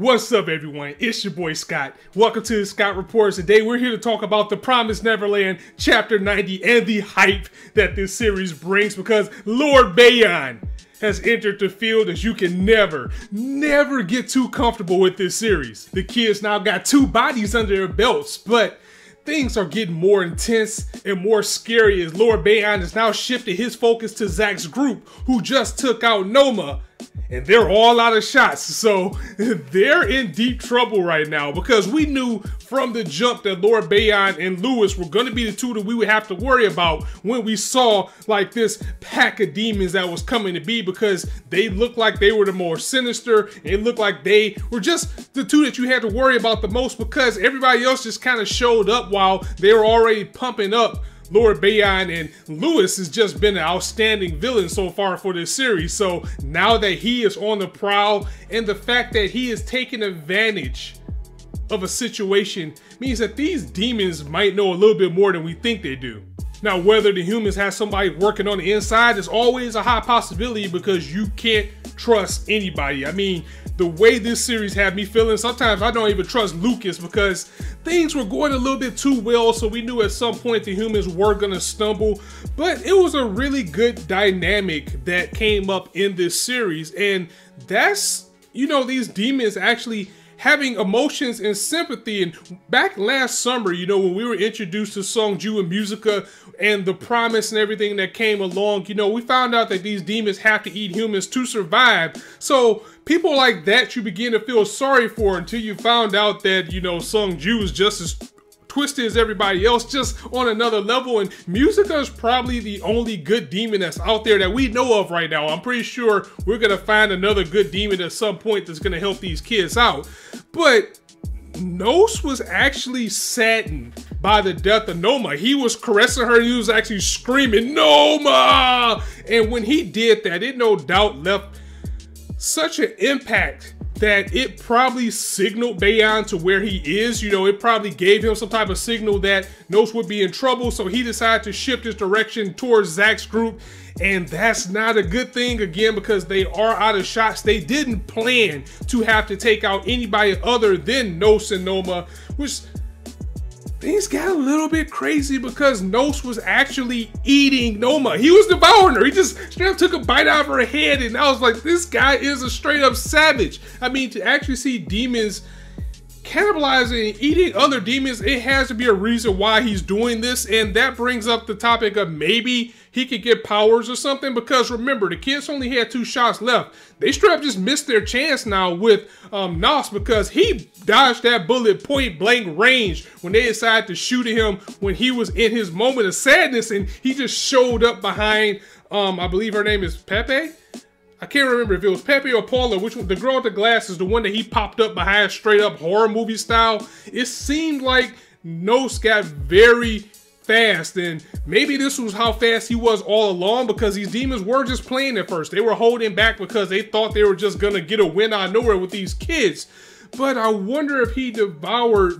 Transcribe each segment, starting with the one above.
What's up, everyone? It's your boy Scott. Welcome to Scott Reports. Today we're here to talk about the Promised Neverland Chapter 90 and the hype that this series brings, because Lord Bayon has entered the field as you can never get too comfortable with this series. The kids now got 2 bodies under their belts, but things are getting more intense and more scary as Lord Bayon has now shifted his focus to Zack's group, who just took out Noma. And they're all out of shots, so they're in deep trouble right now, because we knew from the jump that Lord Bayon and Lewis were going to be the 2 that we would have to worry about when we saw like this pack of demons that was coming to be, because they looked like they were the more sinister. It looked like they were just the 2 that you had to worry about the most, because everybody else just kind of showed up while they were already pumping up Lord Bayon, and Lewis has just been an outstanding villain so far for this series. So now that he is on the prowl, and the fact that he is taking advantage of a situation means that these demons might know a little bit more than we think they do. Now, whether the humans have somebody working on the inside is always a high possibility, because you can't trust anybody. I mean, the way this series had me feeling, sometimes I don't even trust Lucas, because things were going a little bit too well, so we knew at some point the humans were gonna stumble. But it was a really good dynamic that came up in this series, and that's, you know, these demons actually having emotions and sympathy. And back last summer, you know, when we were introduced to Songju and Musica and the promise and everything that came along, you know, we found out that these demons have to eat humans to survive. So people like that you begin to feel sorry for, until you found out that, you know, Songju is just as twisted as everybody else, just on another level. And Musica is probably the only good demon that's out there that we know of right now. I'm pretty sure we're gonna find another good demon at some point that's gonna help these kids out. But Nos was actually saddened by the death of Noma. He was caressing her, he was actually screaming, "Noma!" And when he did that, it no doubt left such an impact that it probably signaled Bayon to where he is. You know, it probably gave him some type of signal that Nos would be in trouble, so he decided to shift his direction towards Zack's group. And that's not a good thing, again, because they are out of shots. They didn't plan to have to take out anybody other than Nos and Noma, which things got a little bit crazy, because Nos was actually eating Noma. He was devouring her. He just straight up took a bite out of her head, and I was like, this guy is a straight up savage. I mean, to actually see demons cannibalizing and eating other demons, it has to be a reason why he's doing this. And that brings up the topic of maybe he could get powers or something, because remember, the kids only had 2 shots left. They straight up just missed their chance now with Nos, because he dodged that bullet point blank range when they decided to shoot at him when he was in his moment of sadness, and he just showed up behind, I believe her name is Pepe. I can't remember if it was Pepe or Paula, which one, the girl with the glasses, the one that he popped up behind straight up horror movie style. It seemed like Nos got very fast, and maybe this was how fast he was all along, because these demons were just playing at first. They were holding back because they thought they were just gonna get a win out of nowhere with these kids. But I wonder if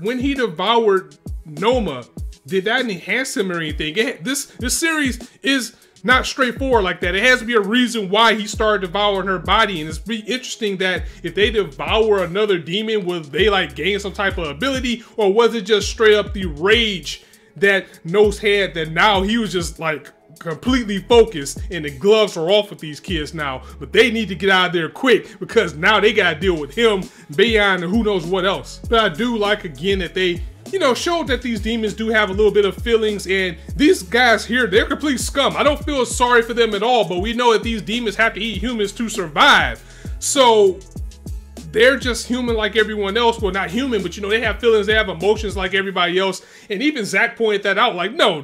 when he devoured Noma, did that enhance him or anything? This series is not straightforward like that. It has to be a reason why he started devouring her body, and it's pretty interesting that if they devour another demon, will they like gain some type of ability, or was it just straight up the rage that Nos had, that now he was just like completely focused, and the gloves are off with these kids now, but they need to get out of there quick, because now they gotta deal with him, Bayon, and who knows what else. But I do like, again, that they, you know, showed that these demons do have a little bit of feelings, and these guys here, they're complete scum. I don't feel sorry for them at all, but we know that these demons have to eat humans to survive. So they're just human like everyone else. Well, not human, but you know, they have feelings, they have emotions like everybody else. And even Zack pointed that out, like, no,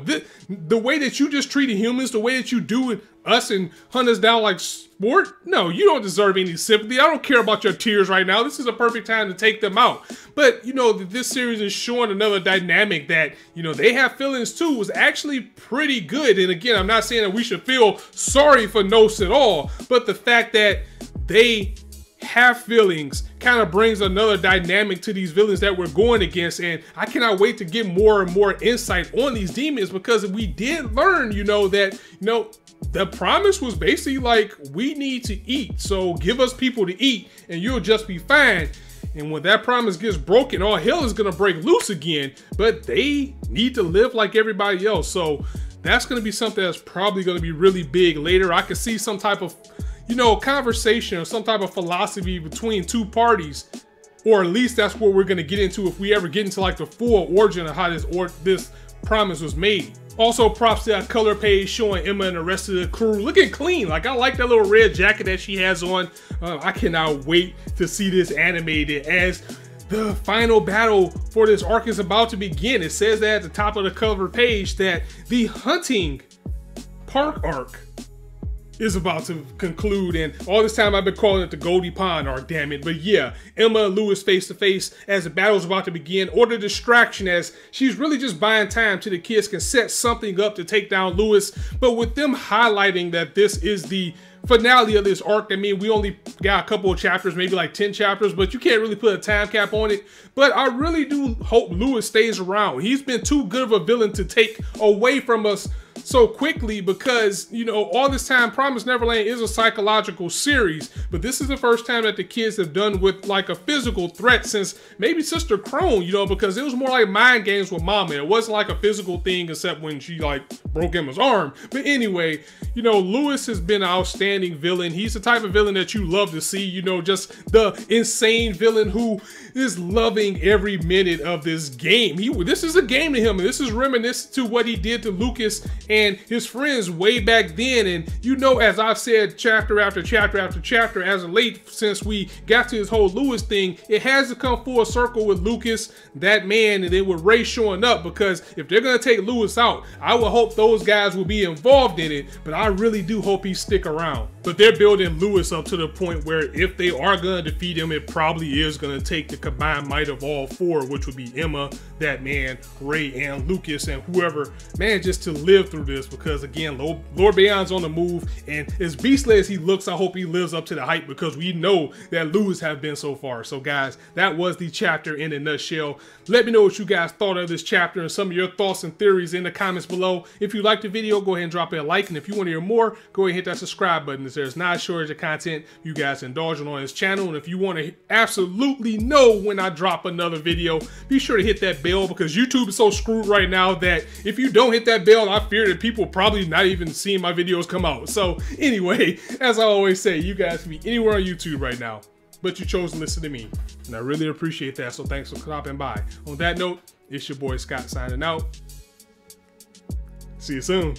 the way that you just treated humans, the way that you do us and hunt us down like sport, no, you don't deserve any sympathy. I don't care about your tears right now. This is a perfect time to take them out. But, you know, this series is showing another dynamic that, you know, they have feelings too, was actually pretty good. And again, I'm not saying that we should feel sorry for Nos at all, but the fact that they have feelings kind of brings another dynamic to these villains that we're going against. And I cannot wait to get more and more insight on these demons, because we did learn, you know, that, you know, the promise was basically like, we need to eat, so give us people to eat and you'll just be fine. And when that promise gets broken, all hell is going to break loose again. But they need to live like everybody else. So that's going to be something that's probably going to be really big later. I could see some type of, you know, conversation or some type of philosophy between two parties. Or at least that's what we're going to get into if we ever get into like the full origin of how this promise was made. Also, props to that color page showing Emma and the rest of the crew looking clean. Like, I like that little red jacket that she has on. I cannot wait to see this animated as the final battle for this arc is about to begin. It says that at the top of the cover page that the hunting park arc is about to conclude, and all this time I've been calling it the Goldie Pond arc, damn it. But yeah, Emma and Lewis face to face as the battle is about to begin. Order distraction as she's really just buying time till the kids can set something up to take down Lewis. But with them highlighting that this is the finale of this arc, I mean, we only got a couple of chapters, maybe like 10 chapters, but you can't really put a time cap on it. But I really do hope Lewis stays around. He's been too good of a villain to take away from us so quickly, because, you know, all this time Promised Neverland is a psychological series, but this is the first time that the kids have done with like a physical threat since maybe Sister Crone, you know, because it was more like mind games with Mama. It wasn't like a physical thing except when she like broke Emma's arm. But anyway, you know, Lewis has been an outstanding villain. He's the type of villain that you love to see, you know, just the insane villain who is loving every minute of this game. This is a game to him, and this is reminiscent to what he did to Lucas and his friends way back then. And you know, as I've said chapter after chapter after chapter as of late, since we got to this whole Lewis thing, it has to come full circle with Lucas, that man, and then with Ray showing up, because if they're gonna take Lewis out, I would hope those guys will be involved in it, but I really do hope he stick around. But they're building Lewis up to the point where if they are gonna defeat him, it probably is gonna take the combined might of all four, which would be Emma, that man, Ray, and Lucas, and whoever, man, just to live through this. Because again, Lord Bayon's on the move, and as beastly as he looks, I hope he lives up to the hype, because we know that Lewis have been so far. So guys, that was the chapter in a nutshell. Let me know what you guys thought of this chapter and some of your thoughts and theories in the comments below. If you liked the video, go ahead and drop it a like, and if you want to hear more, go ahead and hit that subscribe button, as there's not a shortage of content you guys indulging on this channel. And if you want to absolutely know when I drop another video, be sure to hit that bell, because YouTube is so screwed right now that if you don't hit that bell, I fear that people probably not even seeing my videos come out. So anyway, as I always say, you guys can be anywhere on YouTube right now, but you chose to listen to me, and I really appreciate that. So thanks for stopping by. On that note, it's your boy Scott signing out. See you soon.